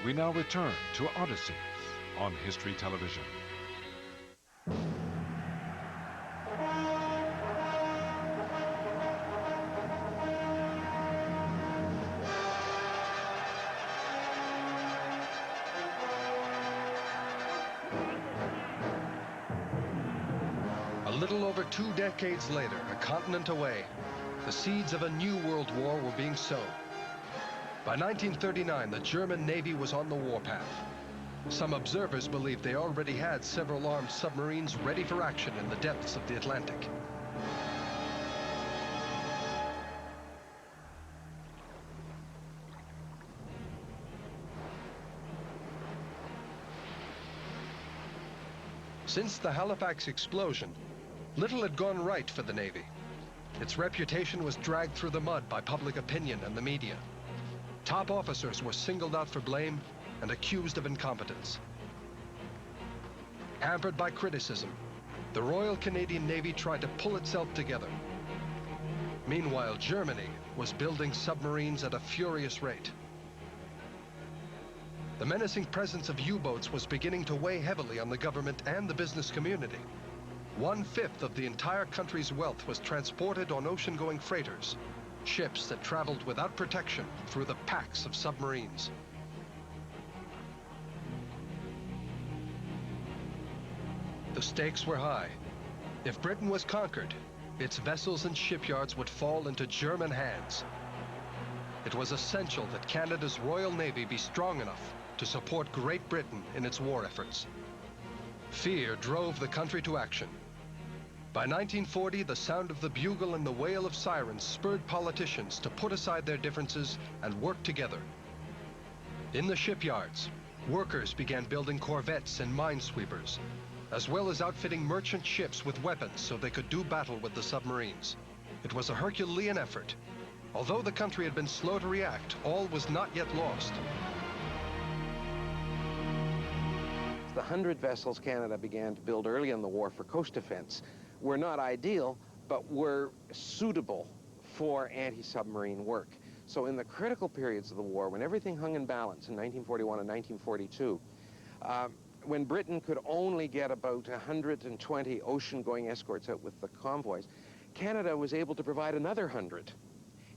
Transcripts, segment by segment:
We now return to Odysseys on History Television. A little over 2 decades later, a continent away, the seeds of a new world war were being sown. By 1939, the German Navy was on the warpath. Some observers believed they already had several armed submarines ready for action in the depths of the Atlantic. Since the Halifax explosion, little had gone right for the Navy. Its reputation was dragged through the mud by public opinion and the media. Top officers were singled out for blame and accused of incompetence. Hampered by criticism, the Royal Canadian Navy tried to pull itself together. Meanwhile, Germany was building submarines at a furious rate. The menacing presence of U-boats was beginning to weigh heavily on the government and the business community. 1/5 of the entire country's wealth was transported on ocean-going freighters, ships that traveled without protection through the packs of submarines. The stakes were high. If Britain was conquered, its vessels and shipyards would fall into German hands. It was essential that Canada's Royal Navy be strong enough to support Great Britain in its war efforts. Fear drove the country to action. By 1940, the sound of the bugle and the wail of sirens spurred politicians to put aside their differences and work together. In the shipyards, workers began building corvettes and minesweepers, as well as outfitting merchant ships with weapons so they could do battle with the submarines. It was a Herculean effort. Although the country had been slow to react, all was not yet lost. The 100 vessels Canada began to build early in the war for coast defense were not ideal, but were suitable for anti-submarine work. So in the critical periods of the war, when everything hung in balance in 1941 and 1942, when Britain could only get about 120 ocean-going escorts out with the convoys, Canada was able to provide another 100.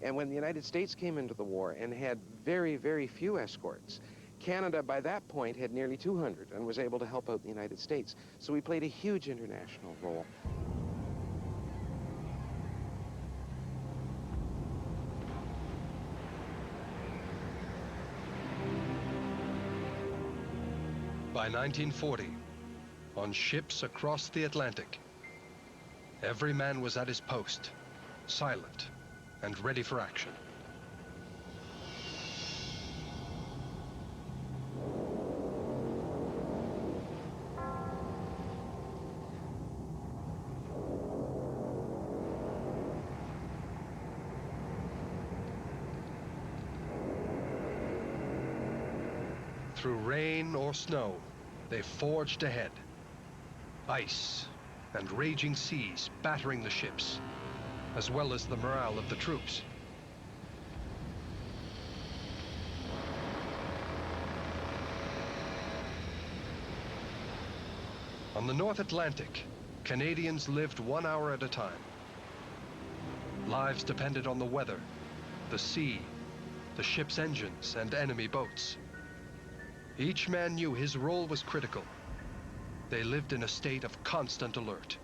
And when the United States came into the war and had very, very few escorts, Canada, by that point, had nearly 200 and was able to help out the United States. So we played a huge international role. By 1940, on ships across the Atlantic, every man was at his post, silent and ready for action. Through rain or snow, they forged ahead. Ice and raging seas battering the ships, as well as the morale of the troops. On the North Atlantic, Canadians lived 1 hour at a time. Lives depended on the weather, the sea, the ship's engines, and enemy boats. Each man knew his role was critical. They lived in a state of constant alert.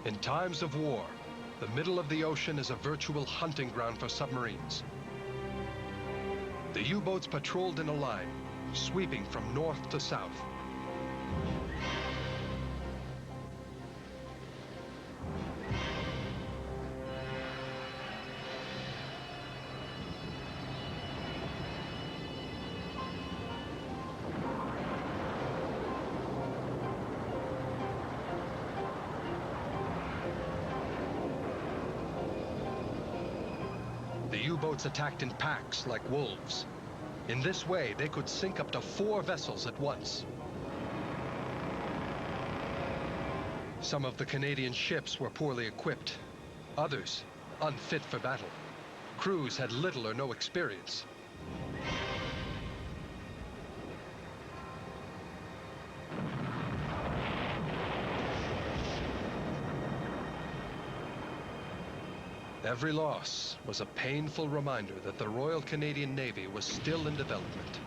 In times of war, the middle of the ocean is a virtual hunting ground for submarines. The U-boats patrolled in a line, sweeping from north to south. U-boats attacked in packs like wolves. In this way, they could sink up to 4 vessels at once. Some of the Canadian ships were poorly equipped, others unfit for battle. Crews had little or no experience. Every loss was a painful reminder that the Royal Canadian Navy was still in development.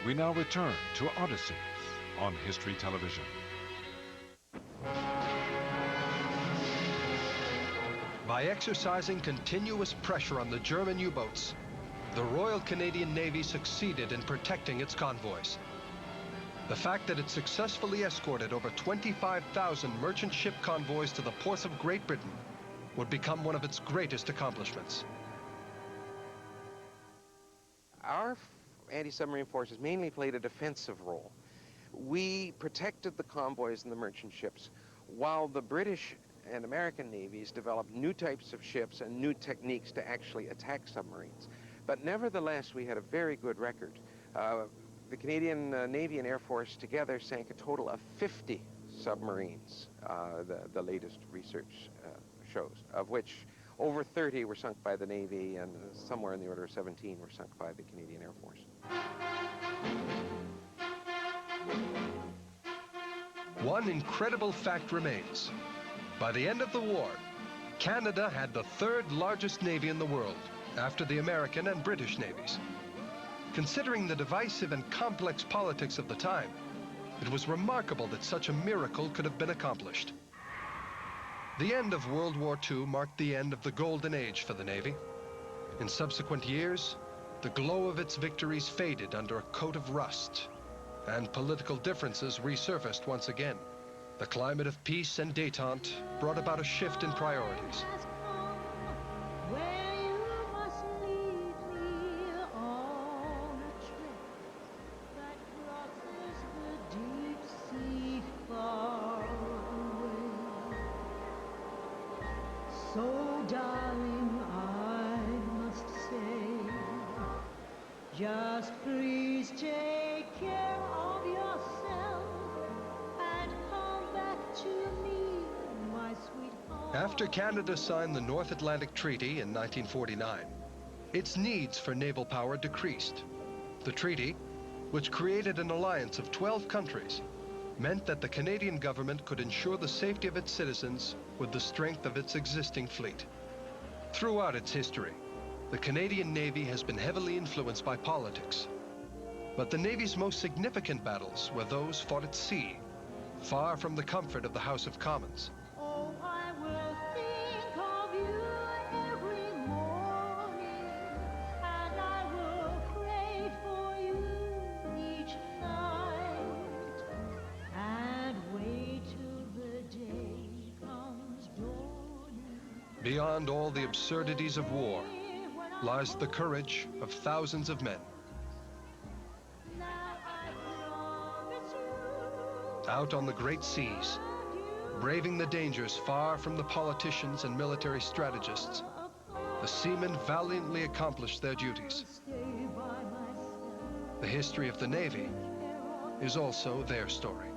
We now return to Odysseys on History Television. By exercising continuous pressure on the German U-boats, the Royal Canadian Navy succeeded in protecting its convoys. The fact that it successfully escorted over 25,000 merchant ship convoys to the ports of Great Britain would become one of its greatest accomplishments. Our anti-submarine forces mainly played a defensive role. We protected the convoys and the merchant ships, while the British and American navies developed new types of ships and new techniques to actually attack submarines. But nevertheless, we had a very good record. The Canadian Navy and Air Force together sank a total of 50 submarines, the latest research shows, of which over 30 were sunk by the Navy and somewhere in the order of 17 were sunk by the Canadian Air Force. One incredible fact remains. By the end of the war, Canada had the 3rd largest navy in the world, after the American and British navies. Considering the divisive and complex politics of the time, it was remarkable that such a miracle could have been accomplished. The end of World War II marked the end of the golden age for the Navy. In subsequent years, the glow of its victories faded under a coat of rust, and political differences resurfaced once again. The climate of peace and détente brought about a shift in priorities. So, darling, I must say, just please take care of yourself and come back to me, my sweetheart. After Canada signed the North Atlantic Treaty in 1949, its needs for naval power decreased. The treaty, which created an alliance of 12 countries, meant that the Canadian government could ensure the safety of its citizens with the strength of its existing fleet. Throughout its history, the Canadian Navy has been heavily influenced by politics. But the Navy's most significant battles were those fought at sea, far from the comfort of the House of Commons. Oh, I will think of you every morning, and I will pray for you each night, and wait till the day comes dawning. Beyond all the absurdities of war lies the courage of thousands of men. Out on the great seas, braving the dangers far from the politicians and military strategists, the seamen valiantly accomplished their duties. The history of the Navy is also their story.